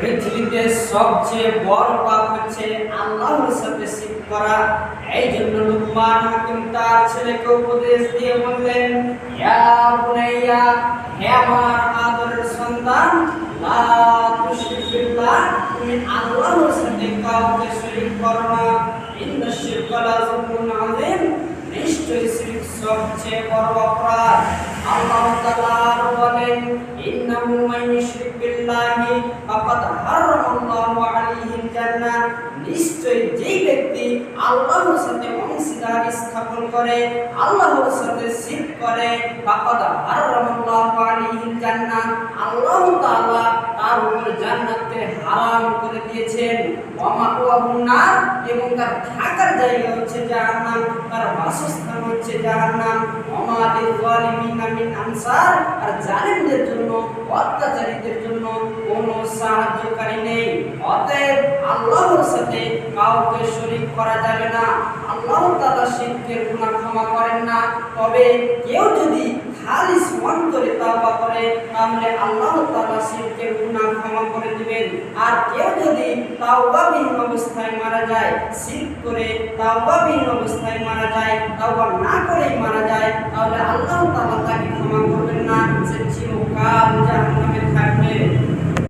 পৃথিবীতে সবচেয়ে বড় পাপ হচ্ছে আল্লাহর সাথে শিরক করা। এই জন্য লুকমান হাকিম তার ছেলেকে উপদেশ দিয়ে বললেন, ইয়া বুনাইয়া, হে আমার আদরের সন্তান, লা তুশরিক বিল্লাহ, তুমি আল্লাহর সাথে কাউকে শরীক করো না। ইন্না শিরকা লাযুলমুন আযীম, নিশ্চয়ই শিরক সবচেয়ে বড় অপরাধ। আল্লাহ তাআলা বলেন, ইন্নাহু মান ইউশরিক বিল্লাহি ফাকাদ হারামাল্লাহু আলাইহিল জান্নাহ, নিশ্চয়ই যেই ব্যক্তি আল্লাহর সাথে অংশীদার স্থাপন করে, আল্লাহর সাথে শিরক করে, ফাকাদ হারামাল্লাহু আলাইহিল জান্নাহ, আল্লাহ তাআলা তার উপর জান্নাতকে হারাম করে দিয়েছেন। ওয়া মাওয়াহুন নার, এবং তার থাকার জায়গা হচ্ছে জাহান্নাম, তার বাসস্থান হচ্ছে জাহান্নাম। ওয়া মা লিয-যালিমিনা মিন আনসার, আর জালিমদের জন্য, অত্যাচারীদের জন্য কোনো সাহায্যকারী নেই। অতএব আল্লাহর সাথে কাউকে শরীক করা যাবে না। আল্লাহ তাআলা শিরকের গুনাহ ক্ষমা করেন না। তবে কেউ যদি খালিস অন্তরে তাওবা করে, তাহলে আল্লাহ তাআলা শিরকের গুনাহ ক্ষমা করে দিবেন। আর কেউ যদি তাওবাবিহীন অবস্থায় মারা যায়, শিরক করে তাওবাবিহীন অবস্থায় মারা যায়, তাওবা না করেই মারা যায়, তাহলে আল্লাহ তাআলা তাকে ক্ষমা করবেন না। সে চিরকাল জাহান্নামে